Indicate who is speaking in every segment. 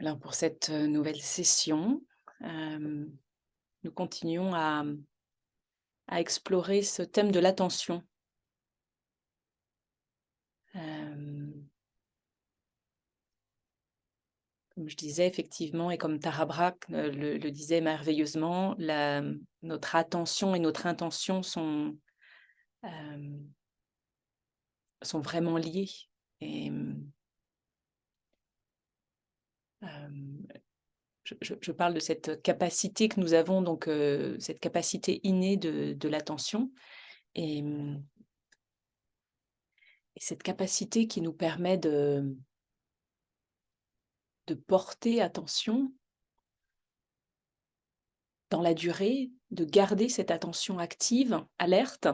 Speaker 1: Alors pour cette nouvelle session, euh, nous continuons à explorer ce thème de l'attention. Euh, Comme je disais effectivement, et comme Tara Brach le disait merveilleusement, notre attention et notre intention euh, sont vraiment liées. Et je parle de cette capacité que nous avons, donc cette capacité innée de l'attention. Et, et cette capacité qui nous permet de porter attention dans la durée, de garder cette attention active, alerte,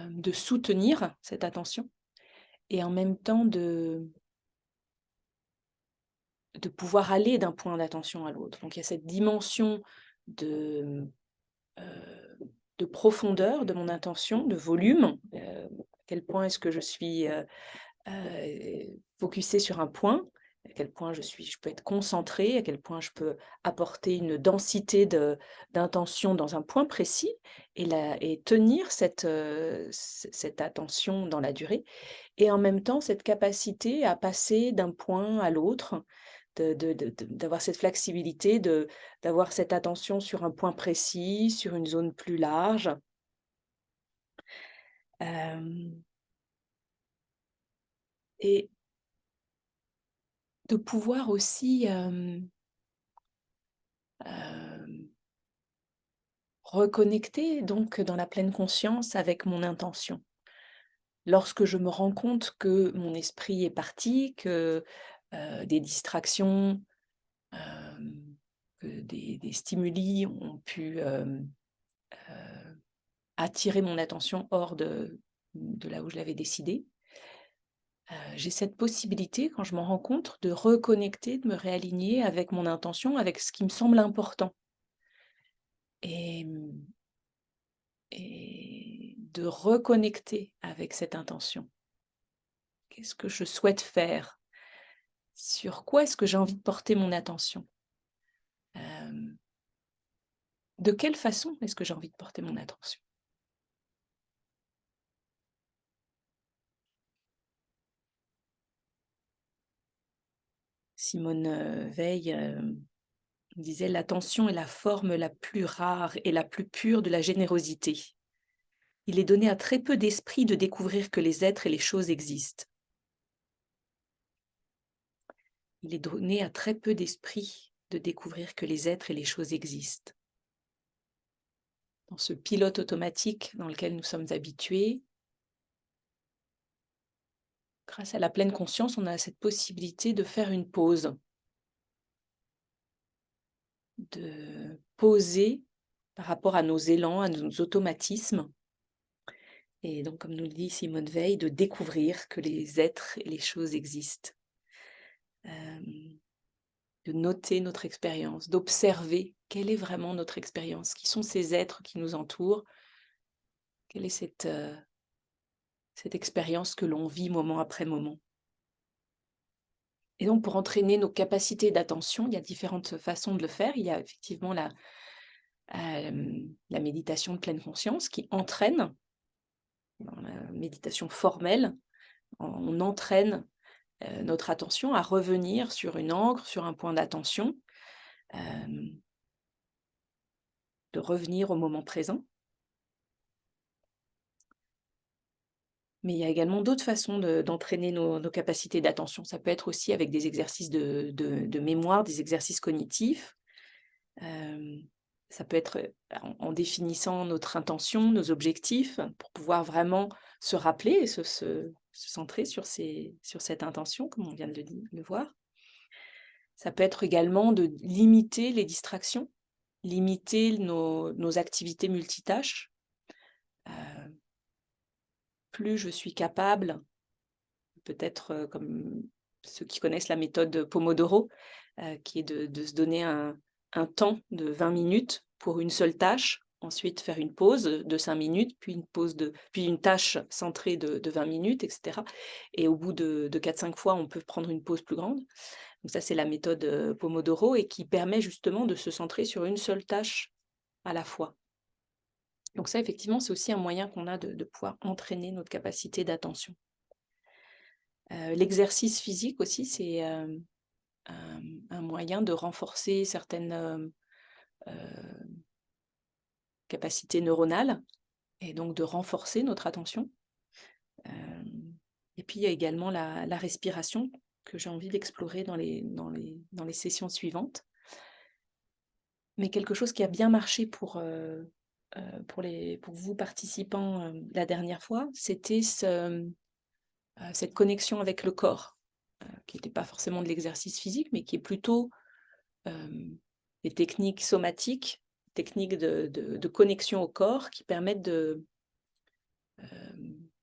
Speaker 1: de soutenir cette attention et en même temps de pouvoir aller d'un point d'attention à l'autre. Donc il y a cette dimension de, euh, de profondeur de mon attention, de volume, à quel point est-ce que je suis focusée sur un point, à quel point je peux être concentrée, à quel point je peux apporter une densité d'intention dans un point précis et tenir cette attention dans la durée, et en même temps cette capacité à passer d'un point à l'autre, d'avoir cette flexibilité, d'avoir cette attention sur un point précis, sur une zone plus large. Et de pouvoir aussi reconnecter donc dans la pleine conscience avec mon intention. Lorsque je me rends compte que mon esprit est parti, que des distractions, que des stimuli ont pu attirer mon attention hors de là où je l'avais décidé, j'ai cette possibilité, quand je m'en rends compte, de reconnecter, de me réaligner avec mon intention, avec ce qui me semble important. Et, et de reconnecter avec cette intention. Qu'est-ce que je souhaite faire? Sur quoi est-ce que j'ai envie de porter mon attention? De quelle façon est-ce que j'ai envie de porter mon attention? Simone Veil disait: l'attention est la forme la plus rare et la plus pure de la générosité. Il est donné à très peu d'esprits de découvrir que les êtres et les choses existent. Il est donné à très peu d'esprits de découvrir que les êtres et les choses existent. Dans ce pilote automatique dans lequel nous sommes habitués, grâce à la pleine conscience, on a cette possibilité de faire une pause, de poser par rapport à nos élans, à nos automatismes. Et donc, comme nous le dit Simone Veil, de découvrir que les êtres et les choses existent. De noter notre expérience, d'observer quelle est vraiment notre expérience, qui sont ces êtres qui nous entourent, quelle est cette expérience que l'on vit moment après moment. Et donc, pour entraîner nos capacités d'attention, il y a différentes façons de le faire. Il y a effectivement la méditation de pleine conscience qui entraîne, dans la méditation formelle, on entraîne notre attention à revenir sur une ancre, sur un point d'attention, de revenir au moment présent. Mais il y a également d'autres façons d'entraîner nos capacités d'attention. Ça peut être aussi avec des exercices de mémoire, des exercices cognitifs. Ça peut être en définissant notre intention, nos objectifs, pour pouvoir vraiment se rappeler et se centrer sur cette intention, comme on vient de le voir. Ça peut être également de limiter les distractions, limiter nos activités multitâches. Plus je suis capable, peut-être comme ceux qui connaissent la méthode Pomodoro, qui est de se donner un temps de 20 minutes pour une seule tâche, ensuite faire une pause de 5 minutes, puis une tâche centrée de 20 minutes, et cetera, et au bout de 4-5 fois, on peut prendre une pause plus grande. Donc ça, c'est la méthode, Pomodoro, et qui permet justement de se centrer sur une seule tâche à la fois. Donc ça, effectivement, c'est aussi un moyen qu'on a de pouvoir entraîner notre capacité d'attention. L'exercice physique aussi, c'est, un moyen de renforcer certaines, capacités neuronales, et donc de renforcer notre attention. Hem et puis il y a également la respiration que j'ai envie d'explorer dans les sessions suivantes. Mais quelque chose qui a bien marché pour vous participants, la dernière fois, c'était cette connexion avec le corps, qui n'était pas forcément de l'exercice physique, mais qui est plutôt, des techniques somatiques, techniques de connexion au corps qui permettent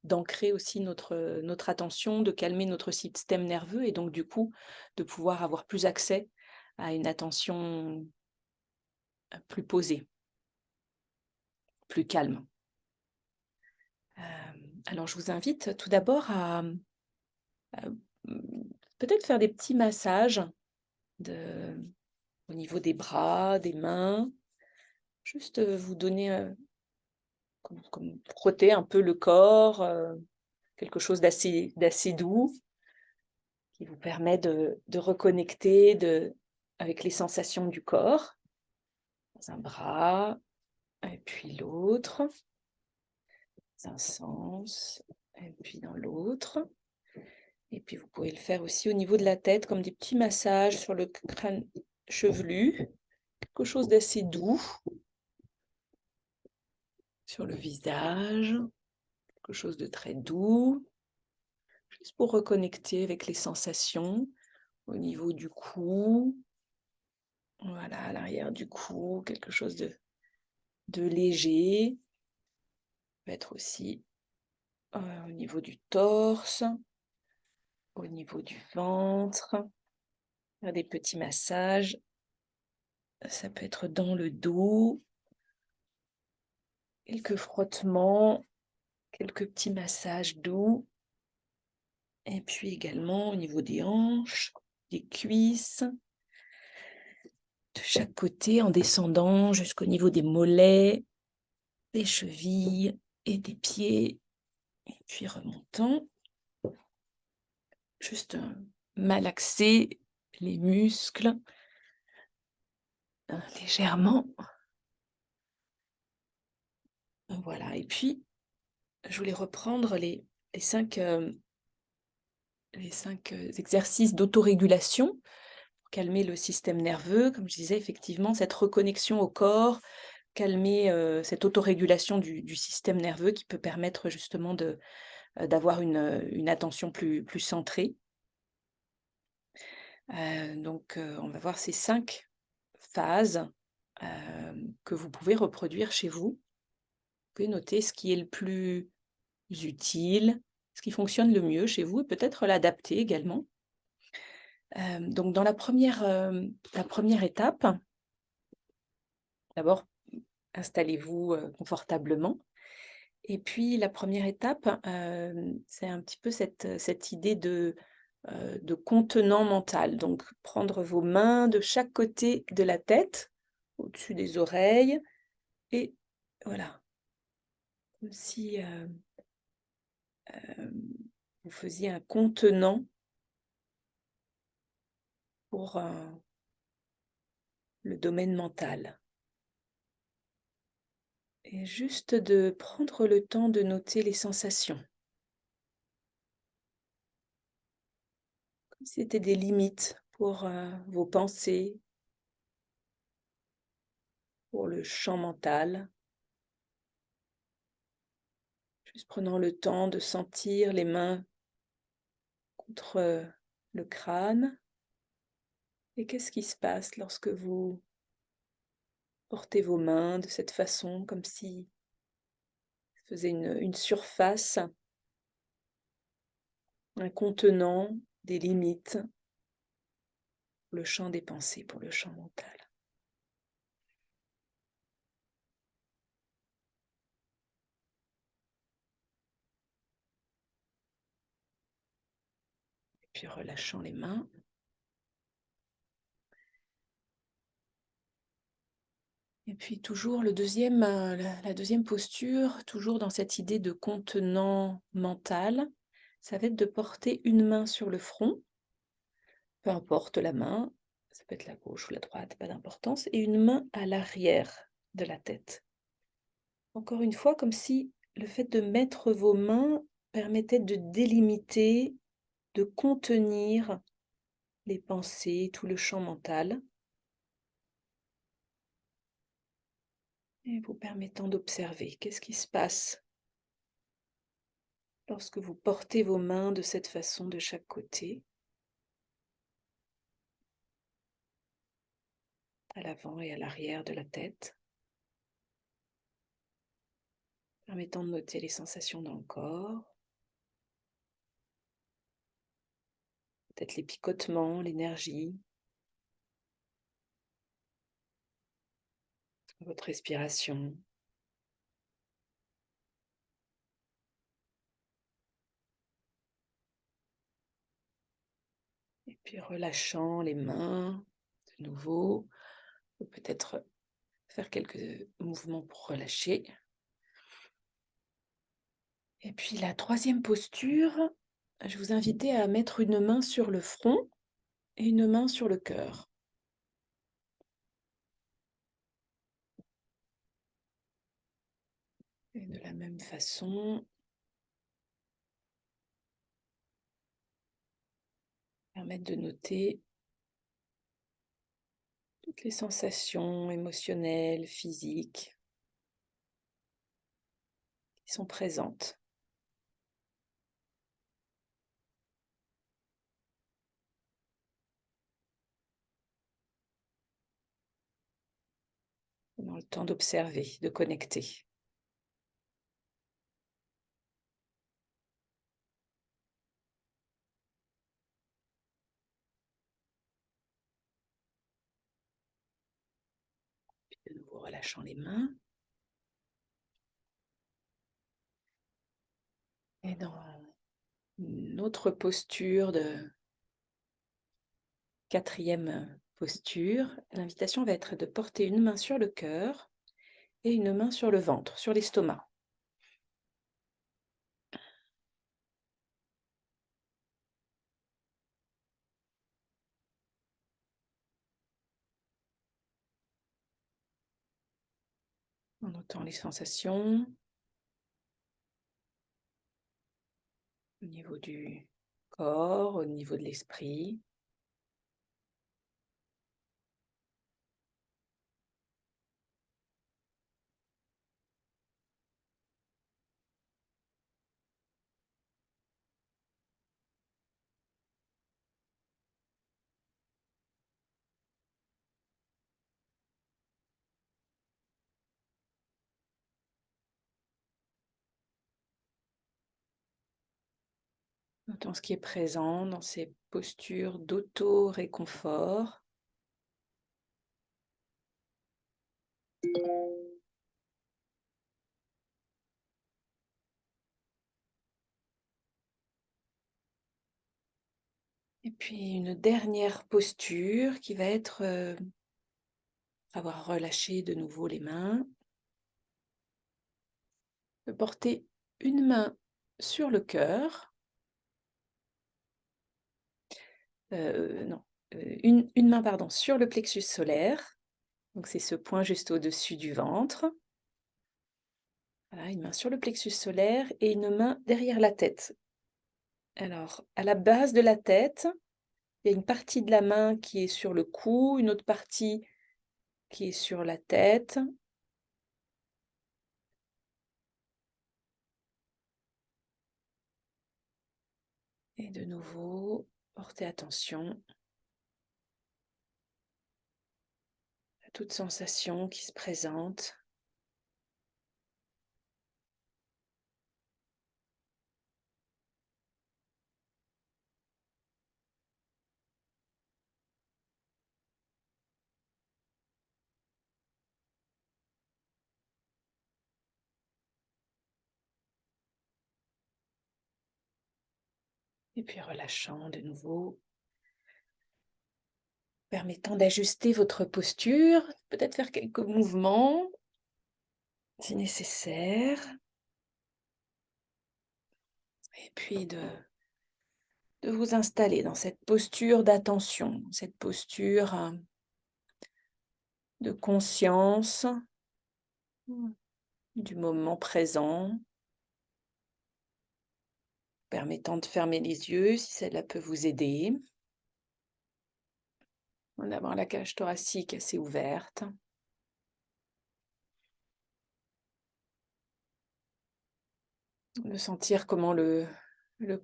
Speaker 1: d'ancrer aussi notre attention, de calmer notre système nerveux, et donc du coup, de pouvoir avoir plus accès à une attention, plus posée, plus calme. Alors je vous invite tout d'abord à, peut-être faire des petits massages de au niveau des bras, des mains, juste, vous donner, comme frotter un peu le corps, quelque chose d'assez doux qui vous permet de reconnecter avec les sensations du corps. Dans un bras et puis l'autre, dans un sens et puis dans l'autre. Et puis vous pouvez le faire aussi au niveau de la tête, comme des petits massages sur le crâne chevelu, quelque chose d'assez doux sur le visage, quelque chose de très doux, juste pour reconnecter avec les sensations au niveau du cou, voilà, à l'arrière du cou, quelque chose de léger. Peut être aussi au niveau du torse, au niveau du ventre, faire des petits massages. Ça peut être dans le dos, quelques frottements, quelques petits massages doux. Et puis également au niveau des hanches, des cuisses, de chaque côté en descendant jusqu'au niveau des mollets, des chevilles et des pieds. Et puis remontant, juste malaxer les muscles légèrement. Voilà, et puis je voulais reprendre les 5, exercices d'autorégulation pour calmer le système nerveux. Comme je disais, effectivement, cette reconnexion au corps, calmer, cette autorégulation du système nerveux qui peut permettre justement d'avoir une attention plus centrée. Donc on va voir ces 5 phases, que vous pouvez reproduire chez vous. Vous pouvez noter ce qui est le plus utile, ce qui fonctionne le mieux chez vous, et peut-être l'adapter également. Donc dans la première étape, d'abord installez-vous, confortablement, et puis la première étape, c'est un petit peu cette idée de contenant mental. Donc prendre vos mains de chaque côté de la tête, au-dessus des oreilles, et voilà, comme si, vous faisiez un contenant pour, le domaine mental. Et juste de prendre le temps de noter les sensations, comme si c'était des limites pour, vos pensées, pour le champ mental. Juste prenant le temps de sentir les mains contre, le crâne. Et qu'est-ce qui se passe lorsque vous portez vos mains de cette façon, comme si ça faisait une surface, un contenant, des limites, pour le champ des pensées, pour le champ mental. puis relâchant les mains. Et puis toujours la deuxième posture, toujours dans cette idée de contenant mental, ça va être de porter une main sur le front, peu importe la main, ça peut être la gauche ou la droite, pas d'importance, et une main à l'arrière de la tête. Encore une fois, comme si le fait de mettre vos mains permettait de délimiter, de contenir les pensées, tout le champ mental, et vous permettant d'observer qu'est-ce qui se passe lorsque vous portez vos mains de cette façon de chaque côté, à l'avant et à l'arrière de la tête, permettant de noter les sensations dans le corps, peut-être les picotements, l'énergie, votre respiration. Et puis relâchant les mains de nouveau, ou peut-être faire quelques mouvements pour relâcher. Et puis la troisième posture, je vous invitais à mettre une main sur le front et une main sur le cœur. Et de la même façon, permettre de noter toutes les sensations émotionnelles, physiques qui sont présentes. Dans le temps d'observer, de connecter. Puis de nouveau relâchant les mains. Et dans une autre posture de quatrième posture, l'invitation va être de porter une main sur le cœur et une main sur le ventre, sur l'estomac. En notant les sensations au niveau du corps, au niveau de l'esprit. Notant ce qui est présent dans ces postures d'auto-réconfort. Et puis une dernière posture qui va être, avoir relâché de nouveau les mains, de porter une main sur le cœur, non, une main pardon, sur le plexus solaire, donc c'est ce point juste au-dessus du ventre. Voilà, une main sur le plexus solaire et une main derrière la tête. Alors, à la base de la tête, il y a une partie de la main qui est sur le cou, une autre partie qui est sur la tête. Et de nouveau, portez attention à toute sensation qui se présente. Et puis relâchant de nouveau, permettant d'ajuster votre posture, peut-être faire quelques mouvements si nécessaire, et puis de vous installer dans cette posture d'attention, cette posture de conscience du moment présent, permettant de fermer les yeux si cela peut vous aider, en avoir la cage thoracique assez ouverte. De sentir comment le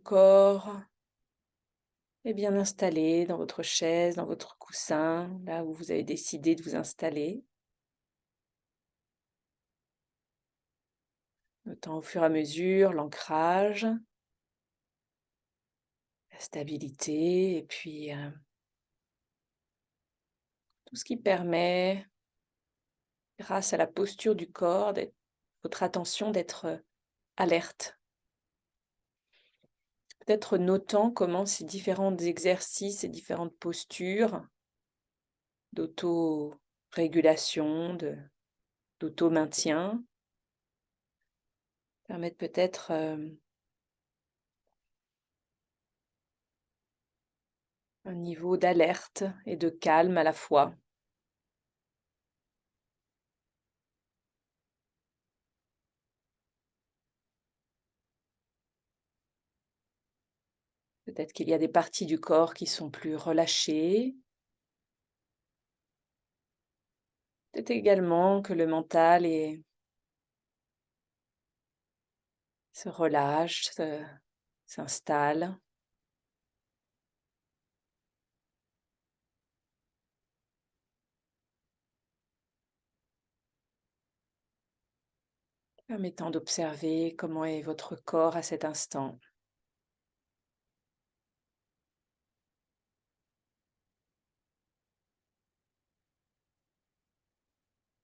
Speaker 1: corps est bien installé dans votre chaise, dans votre coussin, là où vous avez décidé de vous installer. Notant au fur et à mesure l'ancrage, la stabilité, et puis tout ce qui permet, grâce à la posture du corps, votre attention d'être alerte. Peut-être notant comment ces différents exercices, ces différentes postures d'auto-régulation, d'auto-maintien, permettent peut-être un niveau d'alerte et de calme à la fois. Peut-être qu'il y a des parties du corps qui sont plus relâchées. Peut-être également que le mental se relâche, s'installe. Permettant d'observer comment est votre corps à cet instant.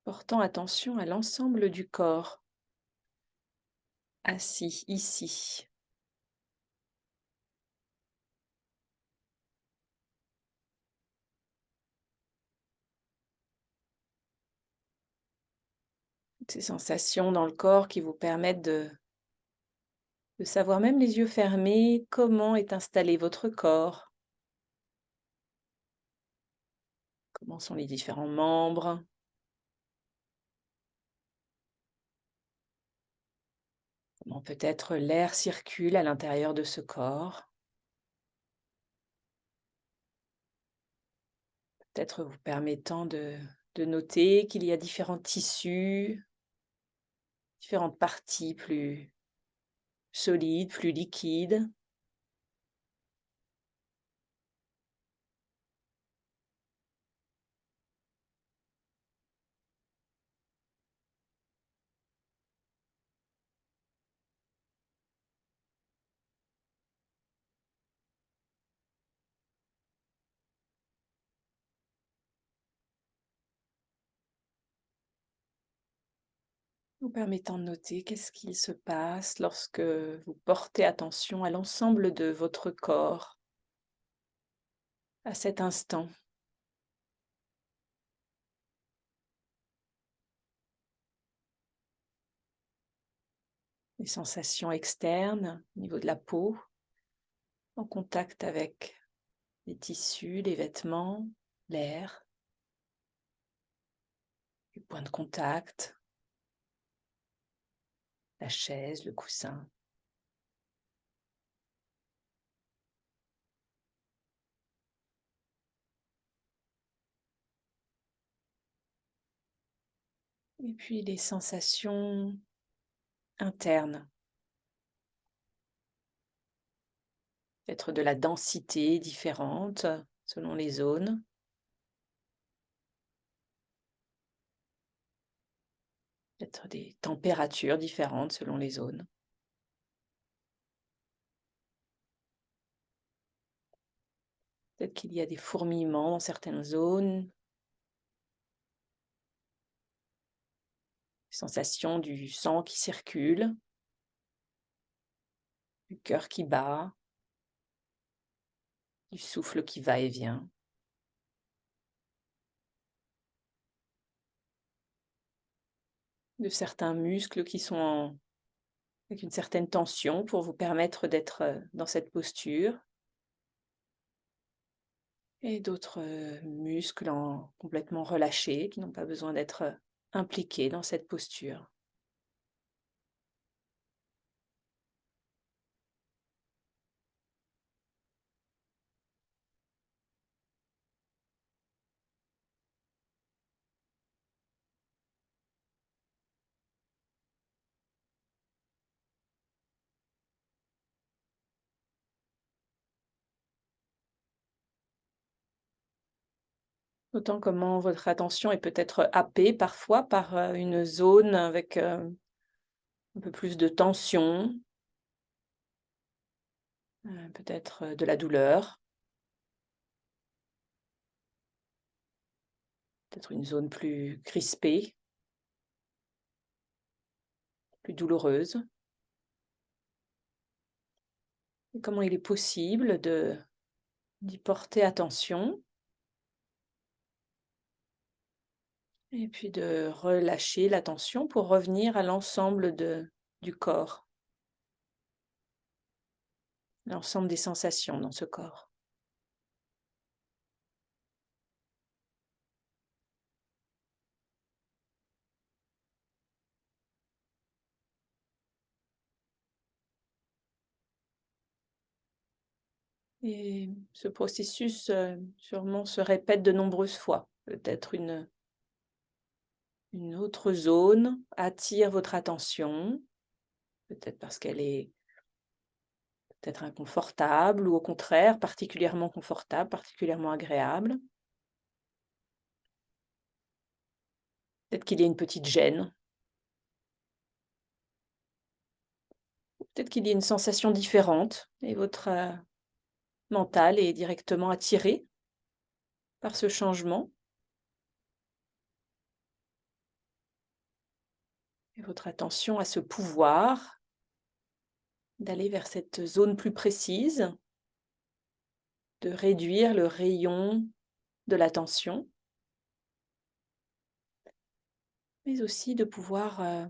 Speaker 1: Portant attention à l'ensemble du corps, assis ici. Ces sensations dans le corps qui vous permettent de savoir, même les yeux fermés, comment est installé votre corps, comment sont les différents membres, comment peut-être l'air circule à l'intérieur de ce corps, peut-être vous permettant de noter qu'il y a différents tissus, différentes parties plus solides, plus liquides. Vous permettant de noter qu'est-ce qu'il se passe lorsque vous portez attention à l'ensemble de votre corps à cet instant. Les sensations externes au niveau de la peau, en contact avec les tissus, les vêtements, l'air, les points de contact, la chaise, le coussin. Et puis les sensations internes, peut-être de la densité différente selon les zones, peut-être des températures différentes selon les zones. Peut-être qu'il y a des fourmillements dans certaines zones, sensation du sang qui circule, du cœur qui bat. du souffle qui va et vient. De certains muscles qui sont avec une certaine tension pour vous permettre d'être dans cette posture. Et d'autres muscles complètement relâchés qui n'ont pas besoin d'être impliqués dans cette posture. Autant comment votre attention est peut-être happée parfois par une zone avec un peu plus de tension, peut-être de la douleur, peut-être une zone plus crispée, plus douloureuse. Et comment il est possible d'y porter attention et puis de relâcher la tension pour revenir à l'ensemble du corps, l'ensemble des sensations dans ce corps. Et ce processus, sûrement se répète de nombreuses fois. Peut-être une autre zone attire votre attention, peut-être parce qu'elle est peut-être inconfortable ou au contraire particulièrement confortable, particulièrement agréable. Peut-être qu'il y a une petite gêne, peut-être qu'il y a une sensation différente et votre, mental est directement attiré par ce changement et votre attention a ce pouvoir d'aller vers cette zone plus précise, de réduire le rayon de l'attention, mais aussi de pouvoir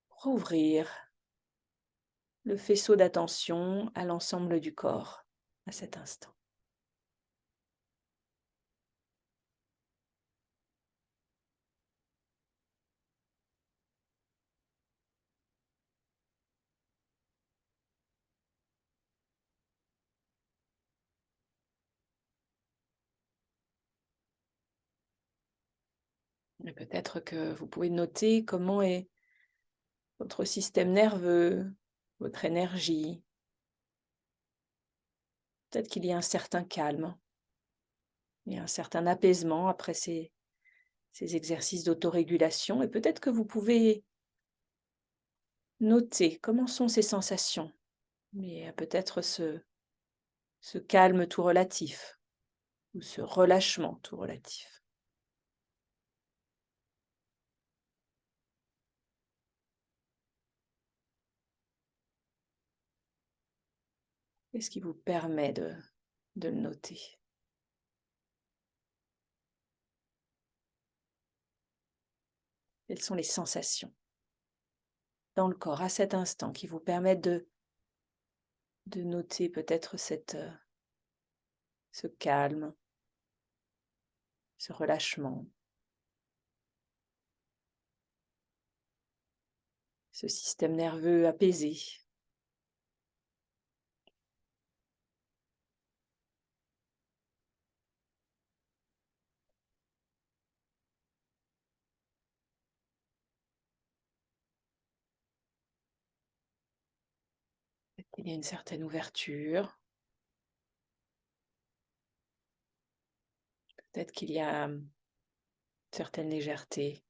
Speaker 1: rouvrir le faisceau d'attention à l'ensemble du corps à cet instant. Et peut-être que vous pouvez noter comment est votre système nerveux, votre énergie. Peut-être qu'il y a un certain calme et un certain apaisement après ces exercices d'autorégulation. Et peut-être que vous pouvez noter comment sont ces sensations. Mais peut-être ce calme tout relatif ou ce relâchement tout relatif. Qu'est-ce qui vous permet de le noter? Quelles sont les sensations dans le corps à cet instant qui vous permettent de noter peut-être ce calme, ce relâchement, ce système nerveux apaisé? Il y a une certaine ouverture, peut-être qu'il y a une certaine légèreté.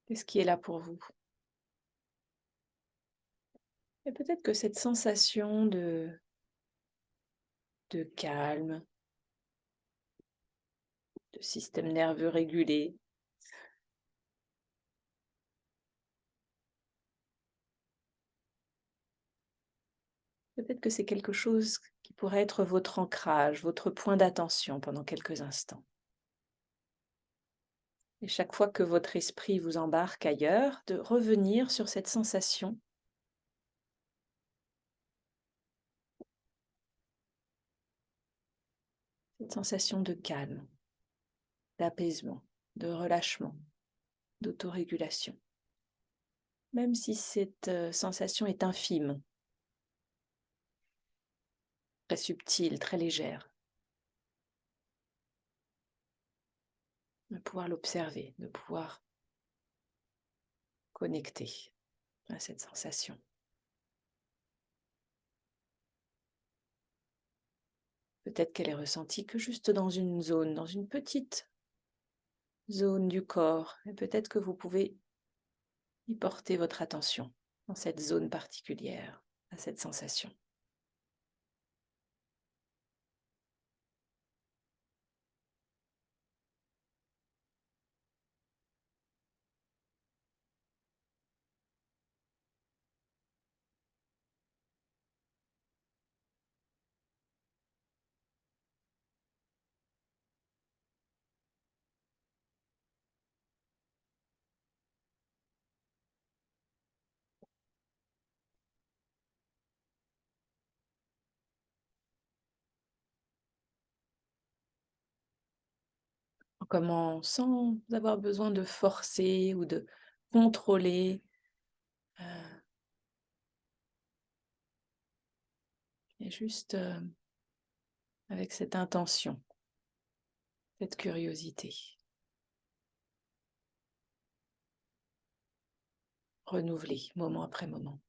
Speaker 1: Qu'est-ce qui est là pour vous? Et peut-être que cette sensation de calme, de système nerveux régulé, Peut-être que c'est quelque chose qui pourrait être votre ancrage, votre point d'attention pendant quelques instants. Et chaque fois que votre esprit vous embarque ailleurs, de revenir sur cette sensation de calme, d'apaisement, de relâchement, d'autorégulation. Même si cette sensation est infime, très subtile, très légère, de pouvoir l'observer, de pouvoir connecter à cette sensation. Peut-être qu'elle est ressentie que juste dans une zone, dans une petite zone du corps, et peut-être que vous pouvez y porter votre attention dans cette zone particulière, à cette sensation. Comment, sans avoir besoin de forcer ou de contrôler, euh, et juste avec cette intention, cette curiosité, renouvelée moment après moment.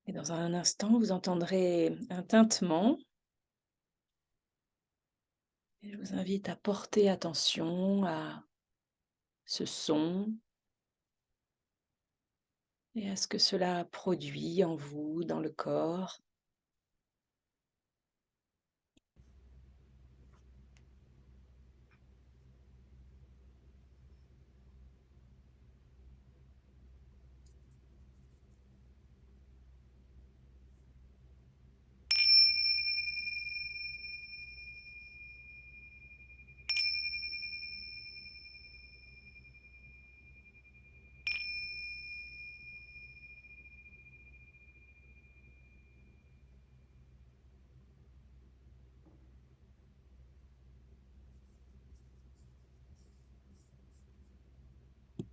Speaker 1: Et dans un instant, vous entendrez un tintement. Et je vous invite à porter attention à ce son et à ce que cela produit en vous, dans le corps.